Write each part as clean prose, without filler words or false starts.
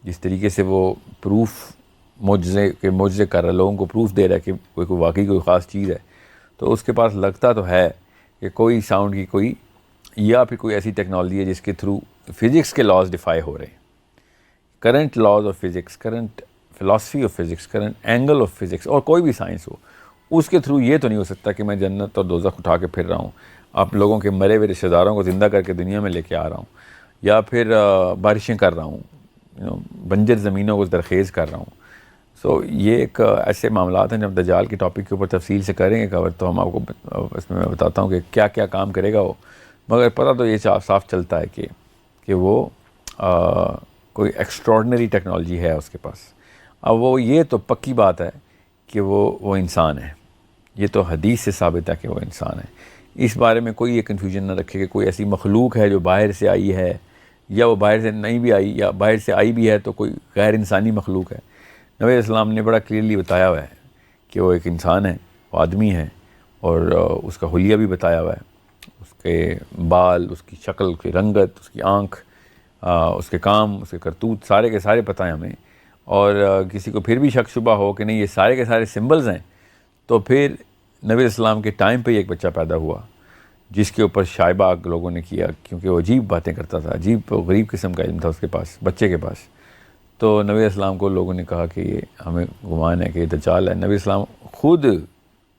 جس طریقے سے وہ پروف معجزے کر رہا ہے، لوگوں کو پروف دے رہا ہے کہ کوئی واقعی کوئی خاص چیز ہے، تو اس کے پاس لگتا تو ہے کہ کوئی ساؤنڈ کی کوئی یا پھر کوئی ایسی ٹیکنالوجی ہے جس کے تھرو فزکس کے لاز ڈیفائی ہو رہے ہیں، current laws of physics, current philosophy of physics, current angle of physics, اور کوئی بھی سائنس ہو، اس کے تھرو یہ تو نہیں ہو سکتا کہ میں جنت اور دوزخ اٹھا کے پھر رہا ہوں، آپ لوگوں کے مرے ہوئے رشتہ داروں کو زندہ کر کے دنیا میں لے کے آ رہا ہوں، یا پھر بارشیں کر رہا ہوں، بنجر زمینوں کو زرخیز کر رہا ہوں۔ سو یہ ایک ایسے معاملات ہیں جب دجال کے ٹاپک کے اوپر تفصیل سے کریں گے کور، تو ہم آپ کو اس میں بتاتا ہوں کہ کیا کیا کام کرے گا وہ، مگر پتہ تو یہ صاف چلتا ہے کہ وہ کوئی ایکسٹراڈنری ٹیکنالوجی ہے اس کے پاس۔ اب وہ یہ تو پکی بات ہے کہ وہ انسان ہے، یہ تو حدیث سے ثابت ہے کہ وہ انسان ہے، اس بارے میں کوئی یہ کنفیوژن نہ رکھے کہ کوئی ایسی مخلوق ہے جو باہر سے آئی ہے، یا وہ باہر سے نہیں بھی آئی، یا باہر سے آئی بھی ہے تو کوئی غیر انسانی مخلوق ہے۔ نبی علیہ السلام نے بڑا کلیئرلی بتایا ہوا ہے کہ وہ ایک انسان ہے، وہ آدمی ہے، اور اس کا حلیہ بھی بتایا ہوا ہے، اس کے بال، اس کی شکل، اس کی رنگت، اس کی آنکھ، اس کے کام، اس کے کرتوت، سارے کے سارے پتہ ہیں ہمیں۔ اور کسی کو پھر بھی شک شبہ ہو کہ نہیں یہ سارے کے سارے سمبلز ہیں، تو پھر نبی علیہ السلام کے ٹائم پہ ایک بچہ پیدا ہوا جس کے اوپر شائبہ لوگوں نے کیا، کیونکہ وہ عجیب باتیں کرتا تھا، عجیب و غریب قسم کا علم تھا اس کے پاس، بچے کے پاس۔ تو نبی علیہ السلام کو لوگوں نے کہا کہ یہ ہمیں گمان ہے کہ یہ دجال ہے۔ نبی علیہ السلام خود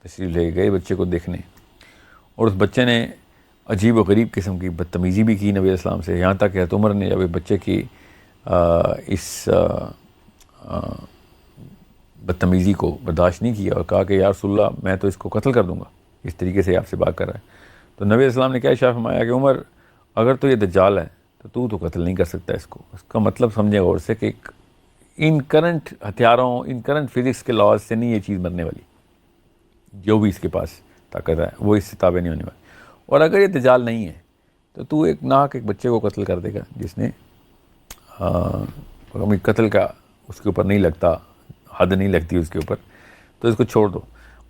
تشریف لے گئے بچے کو دیکھنے، اور اس بچے نے عجیب و غریب قسم کی بدتمیزی بھی کی نبی علیہ السلام سے، یہاں تک کہ حضرت عمر نے جب بچے کی اس بدتمیزی کو برداشت نہیں کیا اور کہا کہ یا رسول اللہ میں تو اس کو قتل کر دوں گا، اس طریقے سے آپ سے بات کر رہا ہے، تو نبی علیہ السلام نے کیا ارشاد فرمایا کہ عمر اگر تو یہ دجال ہے تو قتل نہیں کر سکتا اس کو۔ اس کا مطلب سمجھے غور سے کہ ان کرنٹ ہتھیاروں، ان کرنٹ فزکس کے لاز سے نہیں یہ چیز مرنے والی، جو بھی اس کے پاس طاقت ہے وہ اس سے تابع نہیں ہونے والی، اور اگر یہ دجال نہیں ہے تو ایک ناک ایک بچے کو قتل کر دے گا جس نے قتل کا اس کے اوپر نہیں لگتا، حد نہیں لگتی اس کے اوپر، تو اس کو چھوڑ دو۔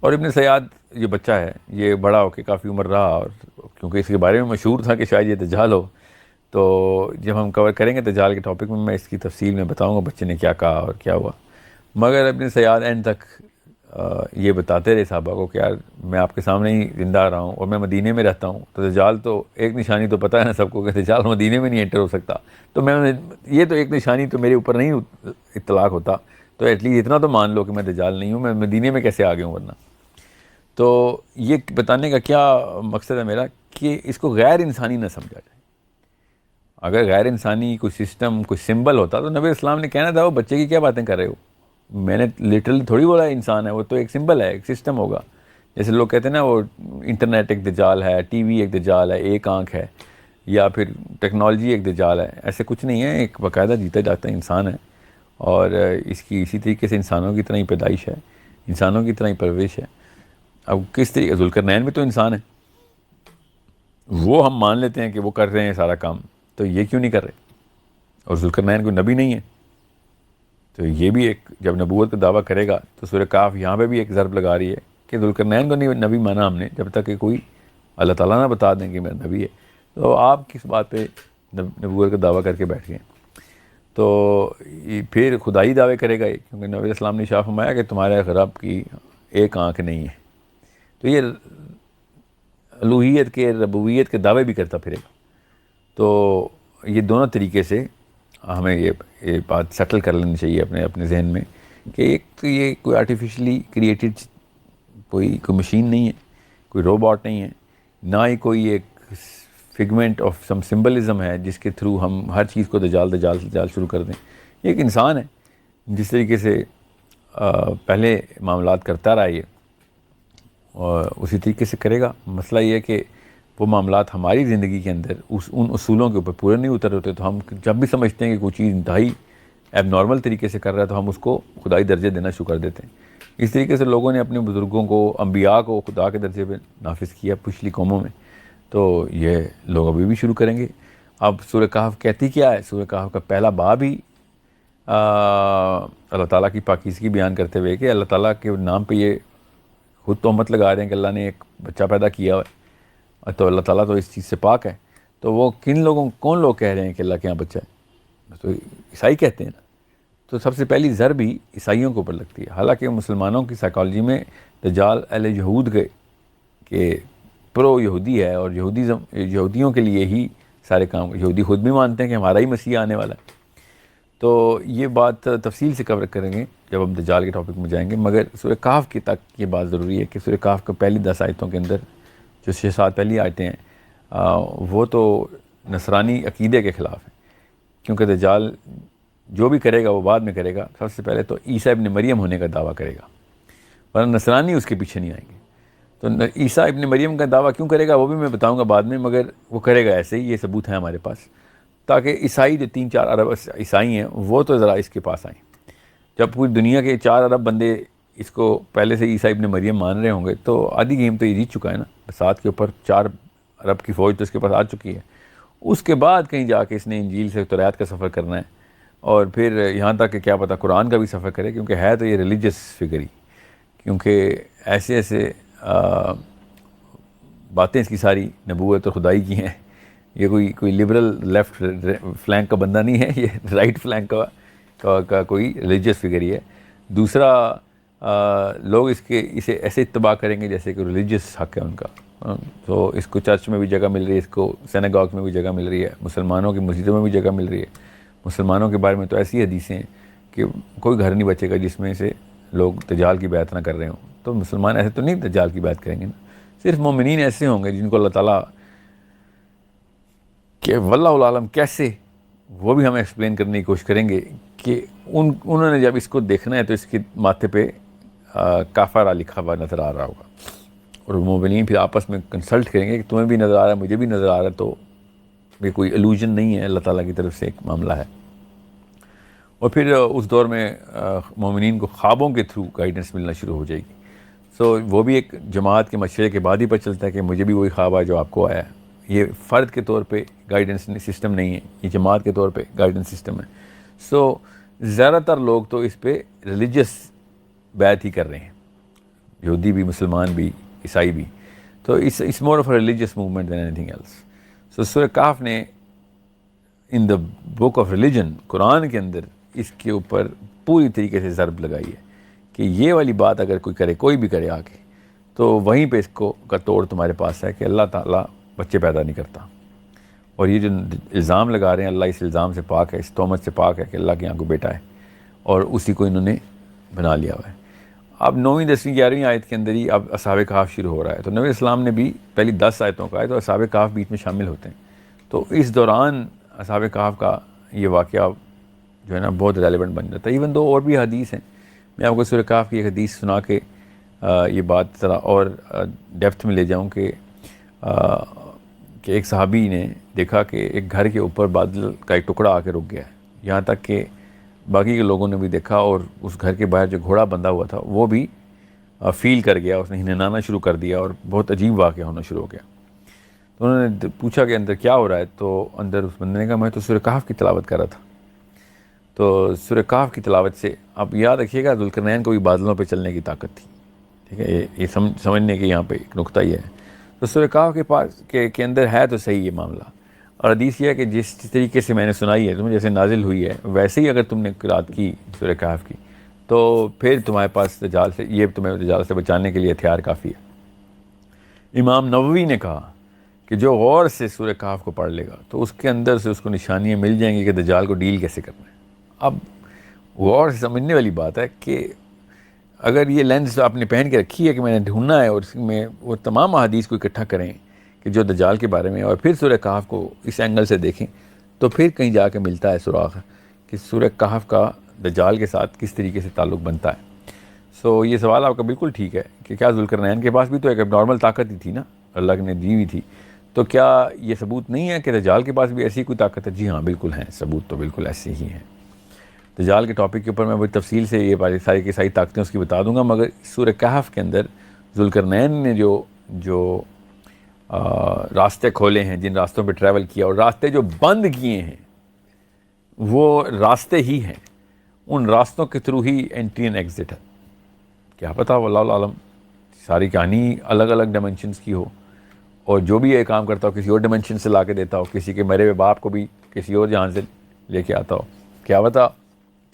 اور ابن سیاد یہ بچہ ہے، یہ بڑا ہو کے کافی عمر رہا، اور کیونکہ اس کے بارے میں مشہور تھا کہ شاید یہ دجال ہو، تو جب ہم کور کریں گے دجال کے ٹاپک میں اس کی تفصیل میں بتاؤں گا بچے نے کیا کہا اور کیا ہوا۔ مگر ابن سیاد اینڈ تک یہ بتاتے رہے صحابہ کو کہ یار میں آپ کے سامنے ہی زندہ رہا ہوں اور میں مدینے میں رہتا ہوں، تو دجال تو ایک نشانی تو پتہ ہے نا سب کو کہ دجال مدینے میں نہیں انٹر ہو سکتا، تو میں یہ تو ایک نشانی تو میرے اوپر نہیں اطلاق ہوتا، تو ایٹ لیسٹ اتنا تو مان لو کہ میں دجال نہیں ہوں، میں مدینے میں کیسے آ گیا ہوں ورنہ۔ تو یہ بتانے کا کیا مقصد ہے میرا کہ اس کو غیر انسانی نہ سمجھا جائے۔ اگر غیر انسانی کوئی سسٹم، کوئی سمبل ہوتا تو نبی اسلام نے کہنا تھا وہ بچے کی کیا باتیں کر رہے ہو، میں نے لٹرلی تھوڑی بولا انسان ہے، وہ تو ایک سمبل ہے، ایک سسٹم ہوگا، جیسے لوگ کہتے ہیں نا وہ انٹرنیٹ ایک دجال ہے، ٹی وی ایک دجال ہے، ایک آنکھ ہے، یا پھر ٹیکنالوجی ایک دجال ہے، ایسے کچھ نہیں ہے، ایک باقاعدہ جیتا جاتا انسان ہے، اور اس کی اسی طریقے سے انسانوں کی طرح ہی پیدائش ہے، انسانوں کی طرح ہی پرورش ہے۔ اب کس طریقے ذوالقرنین بھی تو انسان ہے، وہ ہم مان لیتے ہیں کہ وہ کر رہے ہیں سارا کام، تو یہ کیوں نہیں کر رہے؟ اور ذوالقرنین کوئی نبی نہیں ہے، تو یہ بھی ایک جب نبوت کا دعویٰ کرے گا تو سورہ کاف یہاں پہ بھی ایک ضرب لگا رہی ہے کہ ذوالقرنین کو نہیں نبی مانا ہم نے جب تک کہ کوئی اللہ تعالیٰ نہ بتا دیں کہ میرا نبی ہے، تو آپ کس بات پہ نبوت کا دعویٰ کر کے بیٹھ گئے؟ تو پھر خدائی دعوے کرے گا یہ، کیونکہ نبی علیہ السلام نے ارشاد فرمایا کہ تمہارے رب کی ایک آنکھ نہیں ہے، تو یہ الوہیت کے، ربوبیت کے دعوے بھی کرتا پھرے گا۔ تو یہ دونوں طریقے سے ہمیں یہ بات سیٹل کر لینی چاہیے اپنے ذہن میں کہ ایک تو یہ کوئی آرٹیفیشلی کریٹڈ کوئی مشین نہیں ہے، کوئی روبوٹ نہیں ہے، نہ ہی کوئی ایک فگمنٹ آف سم سمبلزم ہے جس کے تھرو ہم ہر چیز کو دجال دجال دجال شروع کر دیں۔ یہ ایک انسان ہے جس طریقے سے پہلے معاملات کرتا رہا یہ، اور اسی طریقے سے کرے گا۔ مسئلہ یہ ہے کہ وہ معاملات ہماری زندگی کے اندر ان اصولوں کے اوپر پورے نہیں اتر ہوتے، تو ہم جب بھی سمجھتے ہیں کہ کوئی چیز انتہائی ایب نارمل طریقے سے کر رہا ہے تو ہم اس کو خدائی درجے دینا شروع کر دیتے ہیں۔ اس طریقے سے لوگوں نے اپنے بزرگوں کو، انبیاء کو خدا کے درجے پہ نافذ کیا پچھلی قوموں میں، تو یہ لوگ ابھی بھی شروع کریں گے۔ اب سورہ کہف کہتی کیا ہے؟ سورہ کہف کا پہلا باب ہی اللہ تعالیٰ کی پاکیزگی بیان کرتے ہوئے کہ اللہ تعالیٰ کے نام پہ یہ خود تہمت لگا رہے ہیں کہ اللہ نے ایک بچہ پیدا کیا ہے، تو اللہ تعالیٰ تو اس چیز سے پاک ہے، تو وہ کون لوگ کہہ رہے ہیں کہ اللہ کے یہاں بچہ ہے؟ تو عیسائی کہتے ہیں نا، تو سب سے پہلی ضرب ہی عیسائیوں کے اوپر لگتی ہے، حالانکہ مسلمانوں کی سائیکالوجی میں دجال اہل یہود کے پرو یہودی ہے، اور یہودیوں کے لیے ہی سارے کام، یہودی خود بھی مانتے ہیں کہ ہمارا ہی مسیح آنے والا ہے۔ تو یہ بات تفصیل سے کور کریں گے جب ہم دجال کے ٹاپک میں جائیں گے، مگر سورہ کہف کی تک یہ بات ضروری ہے کہ سورہ کہف کے پہلی 10 آیتوں کے اندر جو 6-7 پہلی آیتیں ہیں وہ تو نصرانی عقیدے کے خلاف ہیں، کیونکہ دجال جو بھی کرے گا وہ بعد میں کرے گا، سب سے پہلے تو عیسیٰ ابن مریم ہونے کا دعویٰ کرے گا، ورنہ نصرانی اس کے پیچھے نہیں آئیں گے۔ تو عیسیٰ ابن مریم کا دعویٰ کیوں کرے گا وہ بھی میں بتاؤں گا بعد میں، مگر وہ کرے گا ایسے ہی، یہ ثبوت ہے ہمارے پاس، تاکہ عیسائی جو 3-4 ارب عیسائی ہیں وہ تو ذرا اس کے پاس آئیں۔ جب پوری دنیا کے 4 ارب بندے اس کو پہلے سے عیسیٰ ابن مریم مان رہے ہوں گے تو آدھی گیم تو یہ جیت چکا ہے نا، 7 کے اوپر 4 ارب کی فوج تو اس کے پاس آ چکی ہے۔ اس کے بعد کہیں جا کے اس نے انجیل سے توریت کا سفر کرنا ہے، اور پھر یہاں تک کہ کیا پتہ قرآن کا بھی سفر کرے، کیونکہ ہے تو یہ ریلیجس فگر ہی، کیونکہ ایسے باتیں اس کی ساری نبوت اور خدائی کی ہیں۔ یہ کوئی لبرل لیفٹ فلینک کا بندہ نہیں ہے، یہ رائٹ فلینک کا کوئی ریلیجس فگر ہی ہے۔ دوسرا لوگ اسے ایسے اتباع کریں گے جیسے کہ ریلیجس حق ہے ان کا، تو اس کو چرچ میں بھی جگہ مل رہی ہے، اس کو سینیگاگ میں بھی جگہ مل رہی ہے، مسلمانوں کی مسجدوں میں بھی جگہ مل رہی ہے۔ مسلمانوں کے بارے میں تو ایسی حدیثیں ہیں کہ کوئی گھر نہیں بچے گا جس میں سے لوگ دجال کی بیعت نہ کر رہے ہوں، تو مسلمان ایسے تو نہیں دجال کی بیعت کریں گے نا، صرف مومنین ایسے ہوں گے جن کو اللہ تعالیٰ کہ واللہ عالم کیسے، وہ بھی ہم ایکسپلین کرنے کی کوشش کریں گے کہ انہوں نے جب اس کو دیکھنا ہے تو اس کے ماتھے پہ کافرہ لکھا ہوا نظر آ رہا ہوگا، اور مومنین پھر آپس میں کنسلٹ کریں گے کہ تمہیں بھی نظر آ رہا ہے مجھے بھی نظر آ رہا ہے، تو یہ کوئی ایلوژن نہیں ہے، اللہ تعالیٰ کی طرف سے ایک معاملہ ہے۔ اور پھر اس دور میں مومنین کو خوابوں کے تھرو گائیڈنس ملنا شروع ہو جائے گی، سو وہ بھی ایک جماعت کے مشورے کے بعد ہی پتہ چلتا ہے کہ مجھے بھی وہی خواب ہے جو آپ کو آیا ہے۔ یہ فرد کے طور پہ گائیڈنس سسٹم نہیں ہے، یہ جماعت کے طور پہ گائیڈنس سسٹم ہے۔ سو زیادہ تر لوگ تو اس پہ ریلیجس بیعت ہی کر رہے ہیں، یہودی بھی، مسلمان بھی، عیسائی بھی، تو اس more of a religious movement then anything else. So سورہ کہف نے ان دا بک آف ریلیجن، قرآن کے اندر اس کے اوپر پوری طریقے سے ضرب لگائی ہے کہ یہ والی بات اگر کوئی کرے، کوئی بھی کرے آگے، تو وہیں پہ اس کو کا توڑ تمہارے پاس ہے کہ اللہ تعالیٰ بچے پیدا نہیں کرتا، اور یہ جو الزام لگا رہے ہیں اللہ اس الزام سے پاک ہے، اس تہمت سے پاک ہے کہ اللہ کے یہاں کو بیٹا ہے، اور اسی کو انہوں نے بنا لیا ہوا ہے۔ اب 9ویں 10ویں 11ویں آیت کے اندر ہی اب اصحاب کہف شروع ہو رہا ہے، تو نبی اسلام نے بھی پہلی 10 آیتوں کا ہے، تو اصحاب کہف بیچ میں شامل ہوتے ہیں، تو اس دوران اصحاب کہف کا یہ واقعہ جو ہے نا بہت ریلیونٹ بن جاتا ہے، ایون دو اور بھی حدیث ہیں۔ میں آپ کو سورہ کہف کی ایک حدیث سنا کے یہ بات ذرا اور ڈیپتھ میں لے جاؤں کہ ایک صحابی نے دیکھا کہ ایک گھر کے اوپر بادل کا ایک ٹکڑا آ کے رک گیا ہے، یہاں تک کہ باقی کے لوگوں نے بھی دیکھا، اور اس گھر کے باہر جو گھوڑا بندھا ہوا تھا وہ بھی فیل کر گیا، اس نے ہنہنانا شروع کر دیا اور بہت عجیب واقعہ ہونا شروع ہو گیا۔ تو انہوں نے پوچھا کہ اندر کیا ہو رہا ہے، تو اندر اس بندے نے کہا میں تو سورہ کہف کی تلاوت کر رہا تھا۔ تو سورہ کہف کی تلاوت سے آپ یاد رکھیے گا ذوالقرنین کو بھی بادلوں پہ چلنے کی طاقت تھی، ٹھیک ہے، یہ سمجھنے کے یہاں پہ ایک نقطہ یہ ہے۔ تو سورہ کہف کے پاس کے اندر ہے تو صحیح یہ معاملہ، اور حدیث یہ ہے کہ جس طریقے سے میں نے سنائی ہے تمہیں، جیسے نازل ہوئی ہے ویسے ہی اگر تم نے قرات کی سورہ کہف کی تو پھر تمہارے پاس دجال سے، یہ تمہیں دجال سے بچانے کے لیے ہتھیار کافی ہے۔ امام نووی نے کہا کہ جو غور سے سورہ کہف کو پڑھ لے گا تو اس کے اندر سے اس کو نشانیاں مل جائیں گی کہ دجال کو ڈیل کیسے کرنا ہے۔ اب غور سے سمجھنے والی بات ہے کہ اگر یہ لینس آپ نے پہن کے رکھی ہے کہ میں نے ڈھونڈنا ہے، اور اس میں وہ تمام احادیث کو اکٹھا کریں کہ جو دجال کے بارے میں، اور پھر سورہ کہف کو اس اینگل سے دیکھیں، تو پھر کہیں جا کے ملتا ہے سراغ کہ سورہ کہف کا دجال کے ساتھ کس طریقے سے تعلق بنتا ہے۔ سو یہ سوال آپ کا بالکل ٹھیک ہے کہ کیا ذوالقرنین کے پاس بھی تو ایک نارمل طاقت ہی تھی نا، اللہ نے دی ہوئی تھی، تو کیا یہ ثبوت نہیں ہے کہ دجال کے پاس بھی ایسی کوئی طاقت ہے؟ جی ہاں بالکل ہیں، ثبوت تو بالکل ایسے ہی ہیں۔ دجال کے ٹاپک کے اوپر میں بڑی تفصیل سے یہ ساری کی ساری طاقتیں اس کی بتا دوں گا، مگر سورہ کہف کے اندر ذوالقرنین نے جو راستے کھولے ہیں، جن راستوں پہ ٹریول کیا، اور راستے جو بند کیے ہیں وہ راستے ہی ہیں، ان راستوں کے تھرو ہی انٹری اینڈ ایگزٹ ہے۔ کیا پتہ واللہ عالم ساری کہانی الگ الگ ڈائمنشنز کی ہو، اور جو بھی یہ کام کرتا ہو کسی اور ڈائمنشن سے لا کے دیتا ہو، کسی کے مرے ہوئے باپ کو بھی کسی اور جہاں سے لے کے آتا ہو، کیا پتہ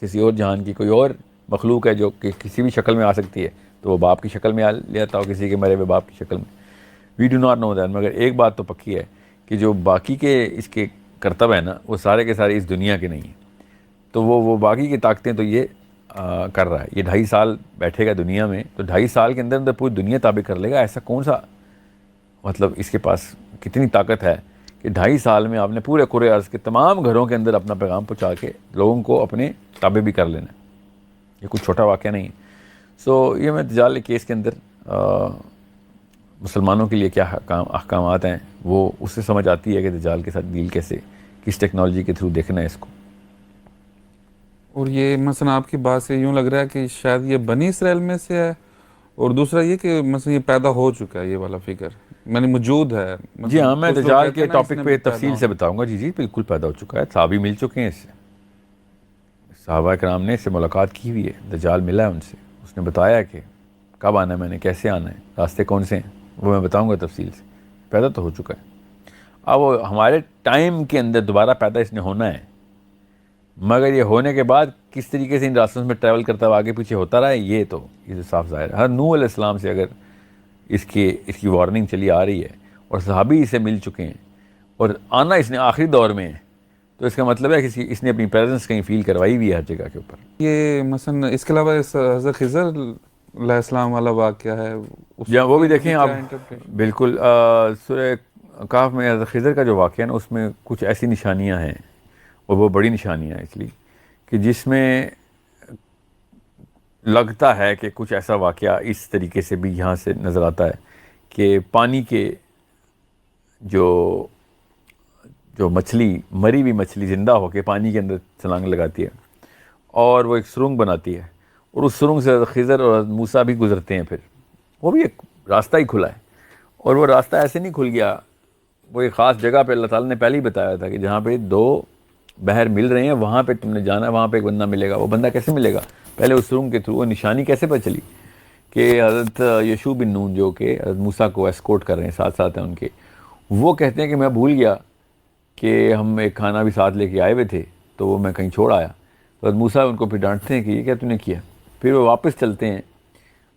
کسی اور جہان کی کوئی اور مخلوق ہے جو کہ کسی بھی شکل میں آ سکتی ہے، تو وہ باپ کی شکل میں لے آتا ہو کسی کے مرے ہوئے باپ کی شکل میں. We do not know that. مگر ایک بات تو پکی ہے کہ جو باقی کے اس کے کرتب ہیں نا، وہ سارے کے سارے اس دنیا کے نہیں ہیں. تو وہ باقی کی طاقتیں تو یہ کر رہا ہے. یہ 2.5 سال بیٹھے گا دنیا میں، تو 2.5 سال کے اندر پوری دنیا تابع کر لے گا. ایسا کون سا مطلب اس کے پاس کتنی طاقت ہے کہ 2.5 سال میں آپ نے پورے کرۂ ارض کے تمام گھروں کے اندر اپنا پیغام پہنچا کے لوگوں کو اپنے تابع بھی کر لینا. یہ کچھ چھوٹا واقعہ نہیں ہے. سو یہ میں دجال کیس کے اندر مسلمانوں کے لیے کیا احکامات ہیں وہ اس سے سمجھ آتی ہے کہ دجال کے ساتھ ڈیل کیسے، کس ٹیکنالوجی کے تھرو دیکھنا ہے اس کو. اور یہ مثلا آپ کی بات سے یوں لگ رہا ہے کہ شاید یہ بنی اسرائیل میں سے ہے، اور دوسرا یہ کہ مثلا یہ پیدا ہو چکا ہے، یہ والا فکر یعنی موجود ہے. جی ہاں، میں کچھ لوگ دجال کہتے کے ہیں نا اس ٹاپک نے پہ بھی پیدا تفصیل سے ہونا. بتاؤں گا. جی بالکل پیدا ہو چکا ہے. صحابی مل چکے ہیں اس سے، صحابہ کرام نے اس سے ملاقات کی ہوئی ہے. دجال ملا ہے ان سے، اس نے بتایا کہ کب آنا ہے، میں نے کیسے آنا ہے، راستے کون سے ہیں، وہ میں بتاؤں گا تفصیل سے. پیدا تو ہو چکا ہے. اب وہ ہمارے ٹائم کے اندر دوبارہ پیدا اس نے ہونا ہے، مگر یہ ہونے کے بعد کس طریقے سے ان راستوں میں ٹریول کرتا ہوا آگے پیچھے ہوتا رہا ہے، یہ تو صاف ظاہر ہے. ہر نوح علیہ السلام سے اگر اس کی وارننگ چلی آ رہی ہے اور صحابی اسے مل چکے ہیں اور آنا اس نے آخری دور میں ہے، تو اس کا مطلب ہے کہ اس نے اپنی پریزنس کہیں فیل کروائی ہوئی ہے ہر جگہ کے اوپر. یہ مثلا اس کے علاوہ حضرت خضر علیہ السلام والا واقعہ ہے، جہاں وہ بھی کی دیکھیں آپ. کیا انٹرپریٹیشن؟ بالکل سورہ کہف میں حضرت خضر کا جو واقعہ ہے نا، اس میں کچھ ایسی نشانیاں ہیں، اور وہ بڑی نشانیاں ہیں اس لیے کہ جس میں لگتا ہے کہ کچھ ایسا واقعہ اس طریقے سے بھی یہاں سے نظر آتا ہے کہ پانی کے جو مچھلی، مری ہوئی مچھلی زندہ ہو کے پانی کے اندر چھلانگ لگاتی ہے اور وہ ایک سرنگ بناتی ہے، اور اس سرنگ سے حضرت خضر اور حضرت موسیٰ بھی گزرتے ہیں. پھر وہ بھی ایک راستہ ہی کھلا ہے، اور وہ راستہ ایسے نہیں کھل گیا. وہ ایک خاص جگہ پہ اللہ تعالیٰ نے پہلے ہی بتایا تھا کہ جہاں پہ 2 بحر مل رہے ہیں وہاں پہ تم نے جانا ہے، وہاں پہ ایک بندہ ملے گا. وہ بندہ کیسے ملے گا؟ پہلے اس سرنگ کے تھرو. وہ نشانی کیسے پتہ چلی کہ حضرت یشوع بن نون جو کہ حضرت موسیٰ کو ایسکورٹ کر رہے ہیں، ساتھ ساتھ ہیں ان کے، وہ کہتے ہیں کہ میں بھول گیا کہ ہم ایک کھانا بھی ساتھ لے کے آئے ہوئے تھے، تو وہ میں کہیں چھوڑ آیا. تو حضرت موسیٰ ان کو پھر ڈانٹتے ہیں کہ یہ کیا تم نے کیا. پھر وہ واپس چلتے ہیں،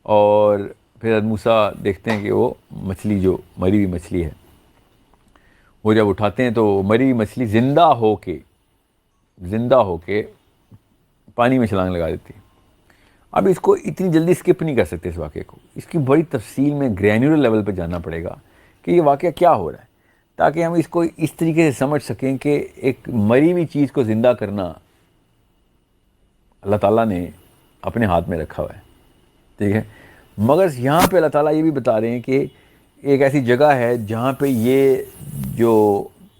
اور پھر حضرت موسیٰ دیکھتے ہیں کہ وہ مچھلی جو مری ہوئی مچھلی ہے، وہ جب اٹھاتے ہیں تو مری ہوئی مچھلی زندہ ہو کے پانی میں چھلانگ لگا دیتی ہے. اب اس کو اتنی جلدی سکپ نہیں کر سکتے اس واقعے کو. اس کی بڑی تفصیل میں گرینیولر لیول پہ جانا پڑے گا کہ یہ واقعہ کیا ہو رہا ہے، تاکہ ہم اس کو اس طریقے سے سمجھ سکیں کہ ایک مری ہوئی چیز کو زندہ کرنا اللہ تعالیٰ نے اپنے ہاتھ میں رکھا ہوا ہے. ٹھیک ہے، مگر یہاں پہ اللہ تعالیٰ یہ بھی بتا رہے ہیں کہ ایک ایسی جگہ ہے جہاں پہ یہ جو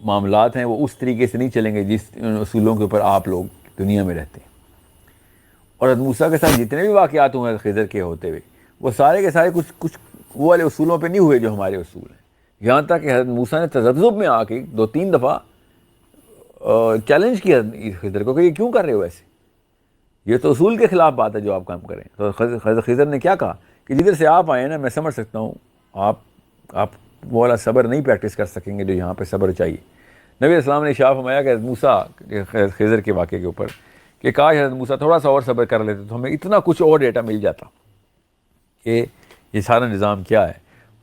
معاملات ہیں وہ اس طریقے سے نہیں چلیں گے جس اصولوں کے اوپر آپ لوگ دنیا میں رہتے ہیں. اور حضرت موسیٰ کے ساتھ جتنے بھی واقعات ہوئے ہیں خضر کے ہوتے ہوئے، وہ سارے کے سارے کچھ وہ والے اصولوں پہ نہیں ہوئے جو ہمارے اصول ہیں. یہاں تک کہ حضرت موسیٰ نے تذبذب میں آ کے 2-3 دفعہ چیلنج کیا خضر کو کہ یہ کیوں کر رہے ہو ایسے، یہ تو اصول کے خلاف بات ہے جو آپ کام کریں. تو حضرت خضر نے کیا کہا کہ جدھر سے آپ آئے نا، میں سمجھ سکتا ہوں آپ وہ والا صبر نہیں پریکٹس کر سکیں گے جو یہاں پہ صبر چاہیے. نبی علیہ السلام نے اشارہ فرمایا کہ حضرت موسیٰ خضر کے واقعے کے اوپر کہ کاش حضرت موسیٰ تھوڑا سا اور صبر کر لیتے تو ہمیں اتنا کچھ اور ڈیٹا مل جاتا کہ یہ سارا نظام کیا ہے.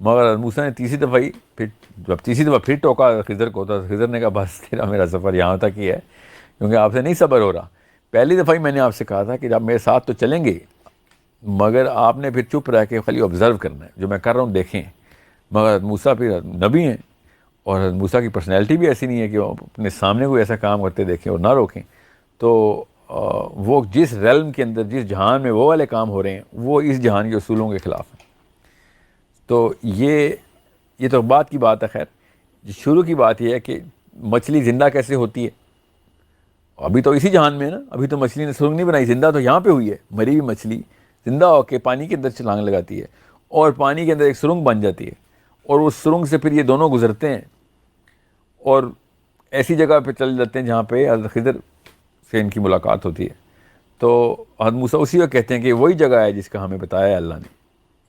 مگر حضرت موسیٰ نے تیسری دفعہ پھر ٹوکا خضر کو، تو خضر نے کہا بس تیرا میرا سفر یہاں تک ہی ہے، کیونکہ آپ سے نہیں صبر ہو رہا. پہلی دفعہ ہی میں نے آپ سے کہا تھا کہ آپ میرے ساتھ تو چلیں گے، مگر آپ نے پھر چپ رہ کے خالی آبزرو کرنا ہے، جو میں کر رہا ہوں دیکھیں. مگر حضرت موسیٰ پھر نبی ہیں، اور حضرت موسیٰ کی پرسنالٹی بھی ایسی نہیں ہے کہ وہ اپنے سامنے کوئی ایسا کام کرتے دیکھیں اور نہ روکیں. تو وہ جس ریلم کے اندر، جس جہان میں وہ والے کام ہو رہے ہیں، وہ اس جہان کے اصولوں کے خلاف ہیں. تو یہ تو بات کی بات ہے. خیر، شروع کی بات یہ ہے کہ مچھلی زندہ کیسے ہوتی ہے. ابھی تو اسی جہان میں ہے نا، ابھی تو مچھلی نے سرنگ نہیں بنائی، زندہ تو یہاں پہ ہوئی ہے. مری ہوئی مچھلی زندہ ہو کے پانی کے اندر چھلانگ لگاتی ہے، اور پانی کے اندر ایک سرنگ بن جاتی ہے، اور اس سرنگ سے پھر یہ دونوں گزرتے ہیں اور ایسی جگہ پہ چل جاتے ہیں جہاں پہ حضرت خضر سے ان کی ملاقات ہوتی ہے. تو حضرت موسیٰ اسی وقت کہتے ہیں کہ وہی جگہ ہے جس کا ہمیں بتایا ہے اللہ نے،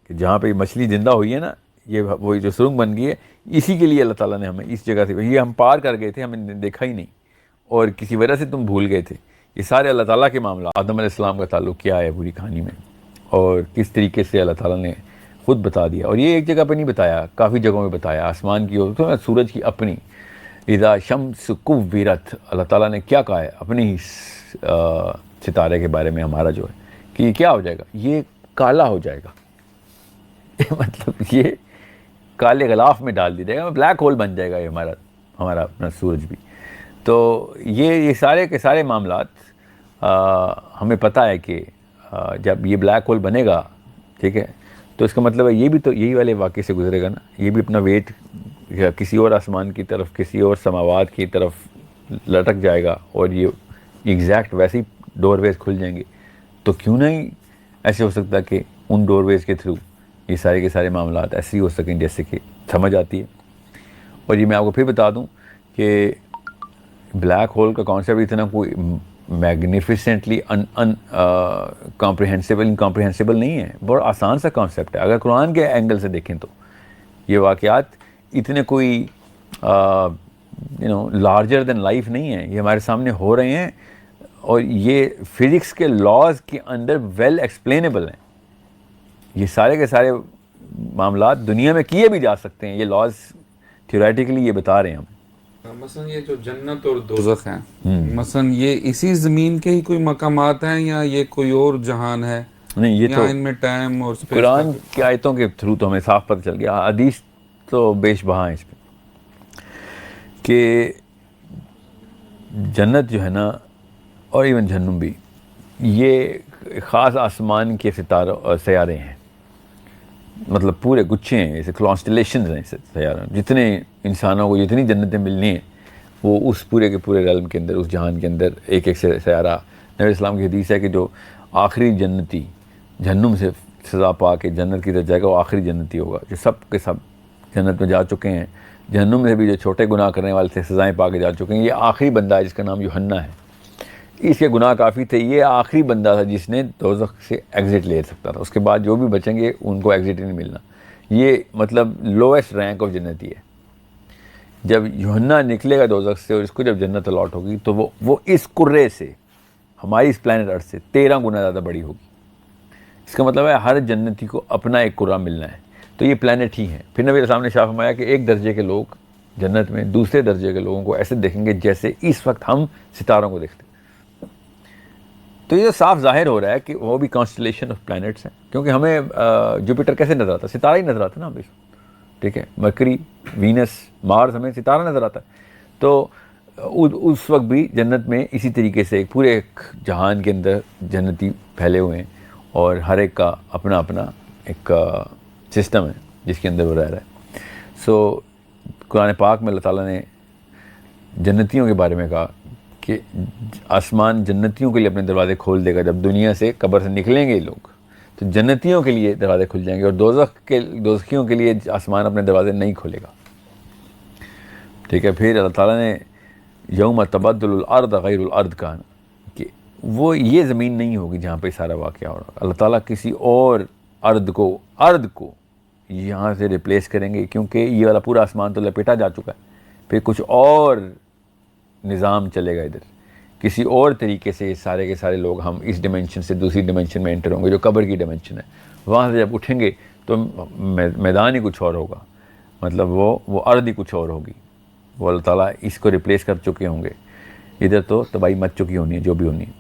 کہ جہاں پہ مچھلی زندہ ہوئی ہے نا، یہ وہی جو سرنگ بن گئی ہے، اسی کے لیے اللہ تعالیٰ نے ہمیں اس جگہ سے، یہ ہم پار کر گئے تھے، ہمیں دیکھا ہی نہیں، اور کسی وجہ سے تم بھول گئے تھے. یہ سارے اللہ تعالیٰ کے معاملات. آدم علیہ السلام کا تعلق کیا ہے پوری کہانی میں, اور کس طریقے سے اللہ تعالیٰ نے خود بتا دیا. اور یہ ایک جگہ پہ نہیں بتایا, کافی جگہوں میں بتایا. آسمان کی اور سورج کی اپنی اذا شمس کورت, اللہ تعالیٰ نے کیا کہا ہے اپنی ہی ستارے کے بارے میں ہمارا جو ہے کہ یہ کیا ہو جائے گا, یہ کالا ہو جائے گا. مطلب یہ کالے غلاف میں ڈال دیا جائے گا, بلیک ہول بن جائے گا یہ ہمارا اپنا سورج بھی. تو یہ سارے کے سارے معاملات ہمیں پتہ ہے کہ جب یہ بلیک ہول بنے گا, ٹھیک ہے, تو اس کا مطلب ہے یہ بھی تو یہی والے واقعے سے گزرے گا نا. یہ بھی اپنا ویٹ کسی اور آسمان کی طرف, کسی اور سماوات کی طرف لٹک جائے گا, اور یہ ایگزیکٹ ویسے ہی ڈور ویز کھل جائیں گے. تو کیوں نہیں ایسے ہو سکتا کہ ان ڈور ویز کے تھرو یہ سارے کے سارے معاملات ایسے ہی ہو سکیں جیسے کہ سمجھ آتی ہے. اور یہ میں آپ کو پھر بتا دوں کہ بلیک ہول کا کانسیپٹ اتنا کوئی میگنیفیسنٹلی انکمپریہنسیبل نہیں ہے, بہت آسان سا کانسیپٹ ہے. اگر قرآن کے اینگل سے دیکھیں تو یہ واقعات اتنے کوئی لارجر دین لائف نہیں ہیں, یہ ہمارے سامنے ہو رہے ہیں, اور یہ فزکس کے لاز کے اندر ویل ایکسپلینیبل ہیں. یہ سارے کے سارے معاملات دنیا میں کیے بھی جا سکتے ہیں, یہ لاز تھیوریٹیکلی یہ بتا رہے ہیں ہم. مثلا یہ جو جنت اور دوزخ ہیں, مثلا یہ اسی زمین کے ہی کوئی مقامات ہیں یا یہ کوئی اور جہان ہے؟ نہیں, یہ تو ان میں ٹائم اور اسپیس قرآن کی آیتوں کے تھرو تو ہمیں صاف پتہ چل گیا. حدیث تو بیش بہا ہے اس پہ کہ جنت جو ہے نا, اور ایون جہنم بھی, یہ خاص آسمان کے سیارے ہیں. مطلب پورے گچھے ہیں, ایسے کانسٹلیشنز ہیں سیاروں. جتنے انسانوں کو جتنی جنتیں ملنی ہیں وہ اس پورے کے پورے ریلم کے اندر, اس جہان کے اندر ایک ایک سیارہ. نبی اسلام کی حدیث ہے کہ جو آخری جنتی جہنم سے سزا پا کے جنت کی طرف جائے گا وہ آخری جنتی ہوگا. جو سب کے سب جنت میں جا چکے ہیں, جہنم میں بھی جو چھوٹے گناہ کرنے والے تھے سزائیں پا کے جا چکے ہیں. یہ آخری بندہ ہے جس کا نام یوحنا ہے. اس کے گناہ کافی تھے, یہ آخری بندہ تھا جس نے دوزخ سے ایگزٹ لے سکتا تھا. اس کے بعد جو بھی بچیں گے ان کو ایگزٹ نہیں ملنا. یہ مطلب لویسٹ رینک آف جنتی ہے. جب یوحنا نکلے گا دوزخ سے اور اس کو جب جنت الاٹ ہوگی تو وہ اس کرے سے, ہماری اس پلانٹ ارتھ سے 13 گنا زیادہ بڑی ہوگی. اس کا مطلب ہے ہر جنتی کو اپنا ایک کرہ ملنا ہے. تو یہ پلانٹ ہی ہیں. پھر نبی اسلام نے شاف فرمایا کہ ایک درجے کے لوگ جنت میں دوسرے درجے کے لوگوں کو ایسے دیکھیں گے جیسے اس وقت ہم ستاروں کو دیکھتے ہیں. تو یہ صاف ظاہر ہو رہا ہے کہ وہ بھی کانسٹلیشن آف پلانٹس ہیں, کیونکہ ہمیں جوپیٹر کیسے نظر آتا ہے, ستارہ ہی نظر آتا ہے نا ہمیشہ, ٹھیک ہے. مرکری, وینس, مارس ہمیں ستارہ نظر آتا ہے. تو اس وقت بھی جنت میں اسی طریقے سے پورے ایک جہان کے اندر جنتی پھیلے ہوئے ہیں, اور ہر ایک کا اپنا اپنا ایک سسٹم ہے جس کے اندر وہ رہ رہا ہے. سو قرآن پاک میں اللہ تعالیٰ نے جنتیوں کے بارے میں کہا کہ آسمان جنتیوں کے لیے اپنے دروازے کھول دے گا. جب دنیا سے قبر سے نکلیں گے یہ لوگ تو جنتیوں کے لیے دروازے کھل جائیں گے, اور دوزخیوں کے لیے آسمان اپنے دروازے نہیں کھولے گا, ٹھیک ہے. پھر اللہ تعالیٰ نے یوم تبدل الارض غیر الارض کہا کہ وہ یہ زمین نہیں ہوگی جہاں پہ سارا واقعہ ہو رہا. اللہ تعالیٰ کسی اور ارض کو یہاں سے ریپلیس کریں گے, کیونکہ یہ والا پورا آسمان تو لپیٹا جا چکا ہے. پھر کچھ اور نظام چلے گا ادھر, کسی اور طریقے سے سارے کے سارے لوگ ہم اس ڈیمنشن سے دوسری ڈیمنشن میں انٹر ہوں گے جو قبر کی ڈیمنشن ہے. وہاں سے جب اٹھیں گے تو میدان ہی کچھ اور ہوگا, مطلب وہ ارض ہی کچھ اور ہوگی. وہ اللہ تعالیٰ اس کو ریپلیس کر چکے ہوں گے. ادھر تو تباہی مچ چکی ہونی ہے جو بھی ہونی ہے.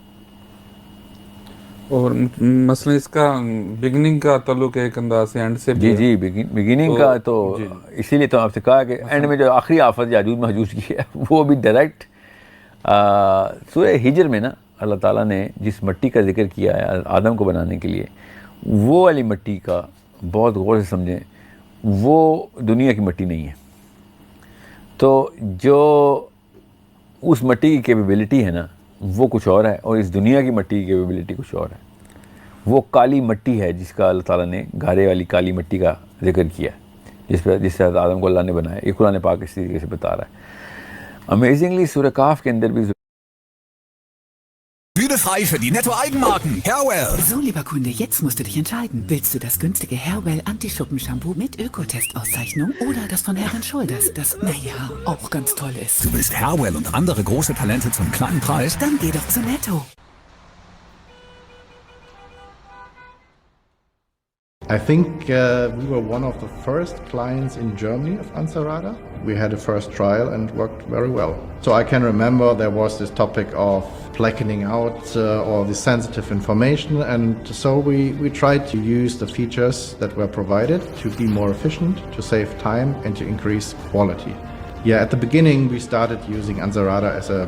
اور مثلا اس کا بگننگ کا تعلق ایک انداز سے اینڈ سے بھی جی بگننگ کا تو اسی لیے تو آپ سے کہا کہ اینڈ میں جو آخری آفت یاجوج ماجوج کی ہے وہ بھی ڈائریکٹ سورہ ہجر میں نا اللہ تعالیٰ نے جس مٹی کا ذکر کیا ہے آدم کو بنانے کے لیے, وہ والی مٹی کا بہت غور سے سمجھیں, وہ دنیا کی مٹی نہیں ہے. تو جو اس مٹی کی کیپیبلٹی ہے نا وہ کچھ اور ہے, اور اس دنیا کی مٹی کی کیپیبلٹی کچھ اور ہے. وہ کالی مٹی ہے جس کا اللہ تعالیٰ نے گارے والی کالی مٹی کا ذکر کیا ہے, جس سے آدم کو اللہ نے بنایا. یہ قرآن پاک اس طریقے سے بتا رہا ہے. امیزنگلی سورہ کاف کے اندر بھی 3 für die Netto-Eigenmarken. Hairwell. So, lieber Kunde, jetzt musst du dich entscheiden. Willst du das günstige Hairwell Anti-Schuppen-Shampoo mit Ökotest-Auszeichnung oder das von Head & Shoulders, das, naja, auch ganz toll ist? Du willst Hairwell und andere große Talente zum kleinen Preis? Dann geh doch zu Netto. I think we were one of the first clients in Germany of Ansarada. We had a first trial and worked very well. So I can remember there was this topic of blackening out all the sensitive information, and so we tried to use the features that were provided to be more efficient, to save time and to increase quality. Yeah, at the beginning we started using Ansarada as a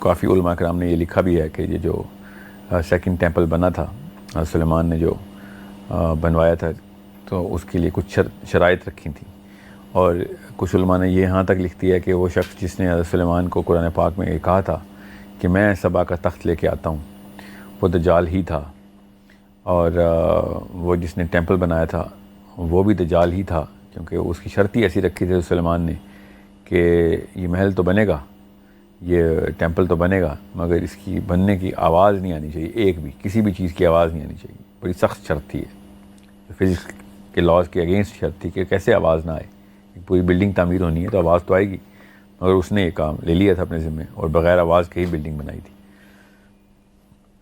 کافی علماء کرام نے یہ لکھا بھی ہے کہ یہ جو سیکنڈ ٹیمپل بنا تھا سلیمان نے جو بنوایا تھا تو اس کے لیے کچھ شرائط رکھی تھیں، اور کچھ علماء نے یہ یہاں تک لکھ دیا کہ وہ شخص جس نے حضرت سلیمان کو قرآن پاک میں یہ کہا تھا کہ میں سبا کا تخت لے کے آتا ہوں، وہ دجال ہی تھا، اور وہ جس نے ٹیمپل بنایا تھا وہ بھی دجال ہی تھا، کیونکہ اس کی شرط ہی ایسی رکھی تھی سلیمان نے کہ یہ محل تو بنے گا، یہ ٹیمپل تو بنے گا، مگر اس کی بننے کی آواز نہیں آنی چاہیے، ایک بھی کسی بھی چیز کی آواز نہیں آنی چاہیے۔ بڑی سخت شرط تھی، فزکس کے لاز کے اگینسٹ شرط تھی کہ کیسے آواز نہ آئے، ایک پوری بلڈنگ تعمیر ہونی ہے تو آواز تو آئے گی، مگر اس نے یہ کام لے لیا تھا اپنے ذمے اور بغیر آواز کے ہی بلڈنگ بنائی تھی۔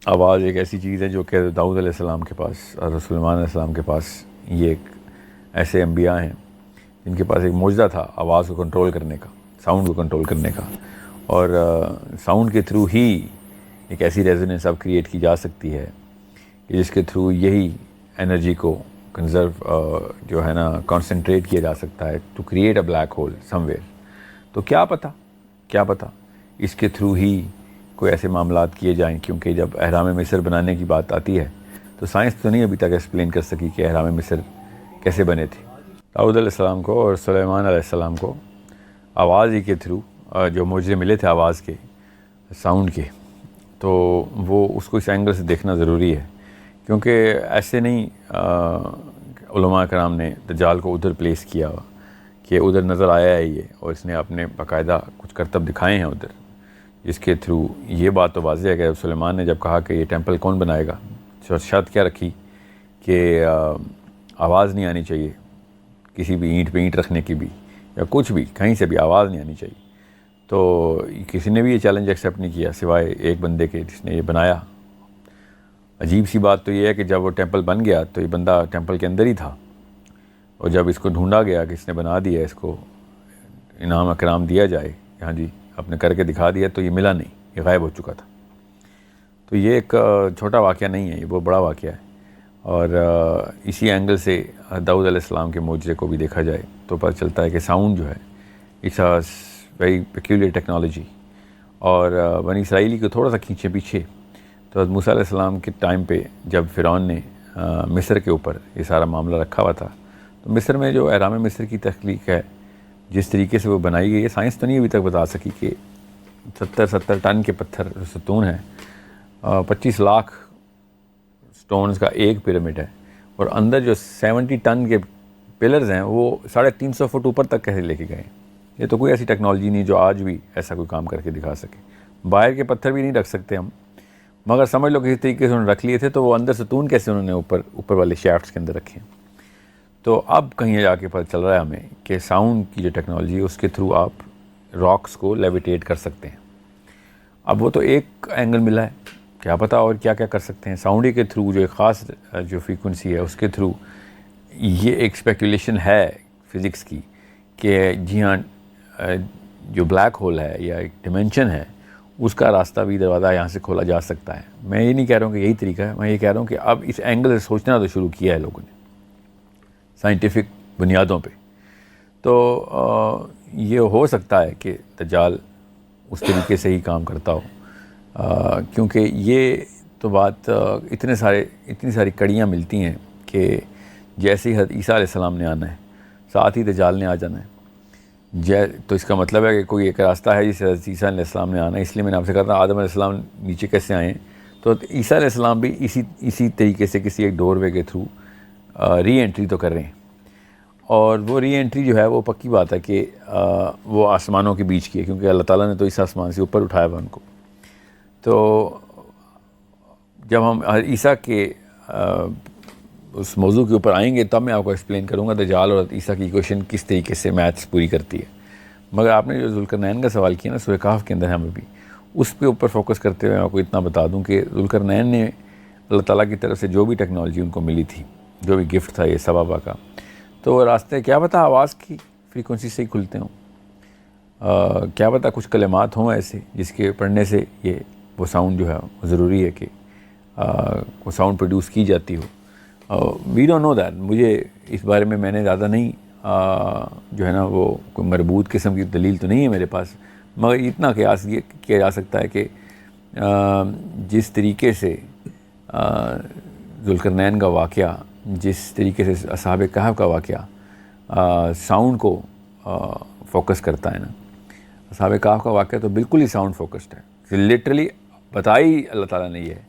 آواز ایک ایسی چیز ہے جو کہ داؤد علیہ السلام کے پاس اور سلیمان علیہ السلام کے پاس یہ ایک ایسے انبیاء ہیں جن کے پاس ایک معجزہ تھا آواز کو کنٹرول کرنے کا، ساؤنڈ کو کنٹرول کرنے کا، اور ساؤنڈ کے تھرو ہی ایک ایسی ریزوننس اب کریٹ کی جا سکتی ہے کہ جس کے تھرو یہی انرجی کو کنزرو جو ہے نا کانسنٹریٹ کیا جا سکتا ہے to create a black hole somewhere. تو کیا پتہ اس کے تھرو ہی کوئی ایسے معاملات کیے جائیں، کیونکہ جب اہرام مصر بنانے کی بات آتی ہے تو سائنس تو نہیں ابھی تک ایکسپلین کر سکی کہ اہرام مصر کیسے بنے تھے۔ داؤد علیہ السلام کو اور سلیمان علیہ السلام کو آواز ہی کے تھرو جو معجزے ملے تھے آواز کے، ساؤنڈ کے، تو وہ اس کو اس اینگل سے دیکھنا ضروری ہے، کیونکہ ایسے نہیں علماء کرام نے دجال کو ادھر پلیس کیا کہ ادھر نظر آیا ہے یہ، اور اس نے اپنے باقاعدہ کچھ کرتب دکھائے ہیں ادھر، جس کے تھرو یہ بات تو واضح ہے کہ سلیمان نے جب کہا کہ یہ ٹیمپل کون بنائے گا، شرط کیا رکھی کہ آواز نہیں آنی چاہیے، کسی بھی اینٹ پہ اینٹ رکھنے کی بھی یا کچھ بھی کہیں سے بھی آواز نہیں آنی چاہیے۔ تو کسی نے بھی یہ چیلنج ایکسیپٹ نہیں کیا سوائے ایک بندے کے جس نے یہ بنایا۔ عجیب سی بات تو یہ ہے کہ جب وہ ٹیمپل بن گیا تو یہ بندہ ٹیمپل کے اندر ہی تھا، اور جب اس کو ڈھونڈا گیا کہ اس نے بنا دیا، اس کو انعام اکرام دیا جائے، ہاں جی آپ نے کر کے دکھا دیا، تو یہ ملا نہیں، یہ غائب ہو چکا تھا۔ تو یہ ایک چھوٹا واقعہ نہیں ہے، یہ بہت بڑا واقعہ ہے، اور اسی اینگل سے داؤد علیہ السلام کے معجزے کو بھی دیکھا جائے تو پتہ چلتا ہے کہ ساؤنڈ جو ہے it's a very peculiar technology, اور بنی اسرائیلی کو تھوڑا سا کھینچے پیچھے تو حضرت موسیٰ علیہ السلام کے ٹائم پہ جب فرعون نے مصر کے اوپر یہ سارا معاملہ رکھا ہوا تھا، تو مصر میں جو اہرام مصر کی تخلیق ہے جس طریقے سے وہ بنائی گئی ہے، سائنس تو نہیں ابھی تک بتا سکی کہ 70 ٹن کے پتھر ستون ہیں، 25 لاکھ سٹونز کا ایک پیرامڈ ہے، اور اندر جو 70 ٹن کے پلرز ہیں وہ 350 فٹ اوپر تک کیسے لے کے گئے ہیں۔ یہ تو کوئی ایسی ٹیکنالوجی نہیں جو آج بھی ایسا کوئی کام کر کے دکھا سکے۔ باہر کے پتھر بھی نہیں رکھ سکتے ہم، مگر سمجھ لو کسی طریقے سے انہوں نے رکھ لیے تھے، تو وہ اندر ستون کیسے انہوں نے اوپر والے شیفٹس کے اندر رکھے ہیں۔ تو اب کہیں جا کے پتہ چل رہا ہے ہمیں کہ ساؤنڈ کی جو ٹیکنالوجی ہے اس کے تھرو آپ راکس کو لیویٹیٹ کر سکتے ہیں۔ اب وہ تو ایک اینگل ملا ہے، کیا پتہ اور کیا کیا کر سکتے ہیں ساؤنڈ کے تھرو، جو ایک خاص جو فریکوینسی ہے اس کے تھرو۔ یہ ایک اسپیکولیشن ہے فزکس کی کہ جی ہاں جو بلیک ہول ہے یا ایک ڈیمینشن ہے اس کا راستہ بھی دروازہ یہاں سے کھولا جا سکتا ہے۔ میں یہ نہیں کہہ رہا ہوں کہ یہی طریقہ ہے، میں یہ کہہ رہا ہوں کہ اب اس اینگل سے سوچنا تو شروع کیا ہے لوگوں نے سائنٹیفک بنیادوں پہ۔ تو یہ ہو سکتا ہے کہ دجال اس طریقے سے ہی کام کرتا ہو، کیونکہ یہ تو بات اتنی ساری کڑیاں ملتی ہیں کہ جیسے ہی حضرت عیسیٰ علیہ السلام نے آنا ہے ساتھ ہی دجال نے آ جانا ہے۔ تو اس کا مطلب ہے کہ کوئی ایک راستہ ہے جسے حضرت عیسیٰ علیہ السلام نے آنا ہے۔ اس لیے میں نے آپ سے کہا تھا آدم علیہ السلام نیچے کیسے آئے ہیں، تو عیسیٰ علیہ السلام بھی اسی طریقے سے کسی ایک ڈور وے کے تھرو ری انٹری تو کر رہے ہیں، اور وہ ری انٹری جو ہے وہ پکی بات ہے کہ وہ آسمانوں کے بیچ کی ہے، کیونکہ اللہ تعالیٰ نے تو اس آسمان سے اوپر اٹھایا ہوا ان کو۔ تو جب ہم عیسیٰ کے اس موضوع کے اوپر آئیں گے تب میں آپ کو ایکسپلین کروں گا دجال اور عیسیٰ کی ایکویشن کس طریقے سے میتھس پوری کرتی ہے۔ مگر آپ نے جو ذوالقرنین کا سوال کیا نا سورہ کہف کے اندر ہمیں بھی اس پہ اوپر فوکس کرتے ہوئے آپ کو اتنا بتا دوں کہ ذوالقرنین نے اللہ تعالیٰ کی طرف سے جو بھی ٹیکنالوجی ان کو ملی تھی، جو بھی گفٹ تھا یہ سبابہ کا، تو وہ راستے کیا پتہ آواز کی فریکوینسی سے ہی کھلتے ہوں، کیا پتہ کچھ کلمات ہوں ایسے جس کے پڑھنے سے وہ ساؤنڈ جو ہے ضروری ہے کہ وہ ساؤنڈ پروڈیوس کی جاتی ہو۔ وی ڈونٹ نو دیٹ، مجھے اس بارے میں نے زیادہ نہیں جو ہے نا وہ کوئی مربوط قسم کی دلیل تو نہیں ہے میرے پاس، مگر اتنا قیاس یہ کیا جا سکتا ہے کہ جس طریقے سے ذوالقرنین کا واقعہ، جس طریقے سے اصحاب کہف کا واقعہ ساؤنڈ کو فوکس کرتا ہے نا، اصحاب کہف کا واقعہ تو بالکل ہی ساؤنڈ فوکسڈ ہے. لٹرلی بتائی اللہ تعالیٰ نے یہ ہے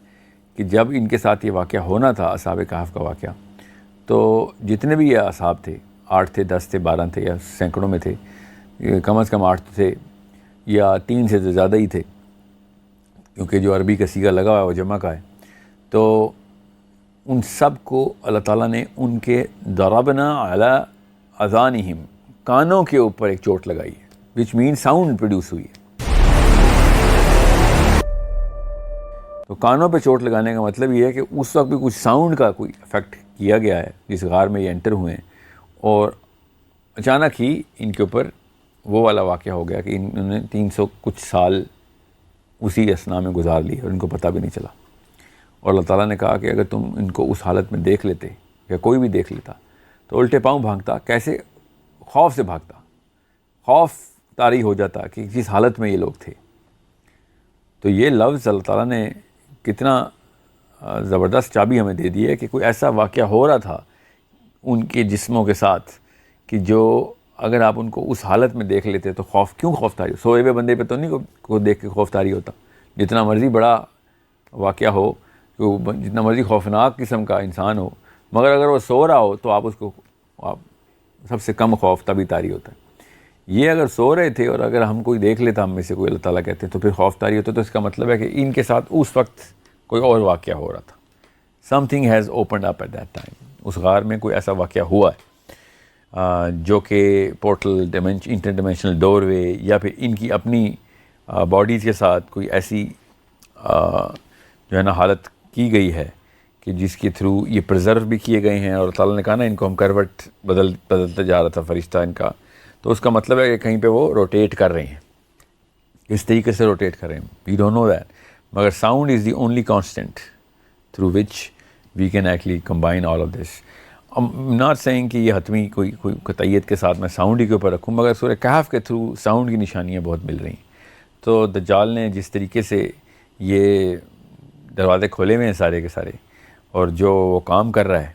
کہ جب ان کے ساتھ یہ واقعہ ہونا تھا، اصحاب کہف کا واقعہ، تو جتنے بھی یہ اصحاب تھے، 8 تھے، 10 تھے، 12 تھے، یا سینکڑوں میں تھے، کم از کم 8 تھے یا 3 سے زیادہ ہی تھے، کیونکہ جو عربی کا صیغہ لگا ہوا ہے وہ جمع کا ہے. تو ان سب کو اللہ تعالیٰ نے ان کے ضربنا علی اذانہم، کانوں کے اوپر ایک چوٹ لگائی ہے، وچ مین ساؤنڈ پروڈیوس ہوئی ہے. تو کانوں پہ چوٹ لگانے کا مطلب یہ ہے کہ اس وقت بھی کچھ ساؤنڈ کا کوئی افیکٹ کیا گیا ہے جس غار میں یہ انٹر ہوئے ہیں، اور اچانک ہی ان کے اوپر وہ والا واقعہ ہو گیا کہ انہوں نے 300 کچھ سال اسی اسنا میں گزار لی اور ان کو پتہ بھی نہیں چلا. اور اللہ تعالیٰ نے کہا کہ اگر تم ان کو اس حالت میں دیکھ لیتے یا کوئی بھی دیکھ لیتا تو الٹے پاؤں بھاگتا. کیسے؟ خوف سے بھاگتا، خوف طاری ہو جاتا کہ جس حالت میں یہ لوگ تھے. تو یہ لفظ اللہ تعالیٰ نے کتنا زبردست چابی ہمیں دے دی ہے کہ کوئی ایسا واقعہ ہو رہا تھا ان کے جسموں کے ساتھ کہ جو اگر آپ ان کو اس حالت میں دیکھ لیتے تو خوف طاری. سوئے ہوئے بندے پہ تو نہیں کو دیکھ کے خوف طاری ہوتا، جتنا مرضی بڑا واقعہ ہو، جتنا مرضی خوفناک قسم کا انسان ہو، مگر اگر وہ سو رہا ہو تو آپ سب سے کم خوف تبھی طاری ہوتا ہے. یہ اگر سو رہے تھے اور اگر ہم کوئی دیکھ لیتا ہم میں سے کوئی، اللہ تعالیٰ کہتے ہیں، تو پھر خوف طاری ہوتا. تو اس کا مطلب ہے کہ ان کے ساتھ اس وقت کوئی اور واقعہ ہو رہا تھا. Something has opened up at that time. اس غار میں کوئی ایسا واقعہ ہوا ہے جو کہ portal, inter dimensional doorway, یا پھر ان کی اپنی باڈیز کے ساتھ کوئی ایسی جو ہے نا حالت کی گئی ہے کہ جس کے تھرو یہ پرزرو بھی کیے گئے ہیں. اور اللہ نے کہا نا ان کو ہم کروٹ بدلتے جا رہا تھا فرشتہ ان کا. تو اس کا مطلب ہے کہ کہیں پہ وہ روٹیٹ کر رہے ہیں. اس طریقے سے روٹیٹ کر رہے ہیں، وی ڈونٹ نو دیٹ. مگر sound is the only constant through which we can actually combine all of this. Not saying کہ یہ حتمی کوئی قطعیت کے ساتھ میں ساؤنڈ ہی کے اوپر رکھوں، مگر سورہ کہف کے تھرو ساؤنڈ کی نشانیاں بہت مل رہی ہیں. تو دجال نے جس طریقے سے یہ دروازے کھولے ہوئے ہیں سارے کے سارے، اور جو وہ کام کر رہا ہے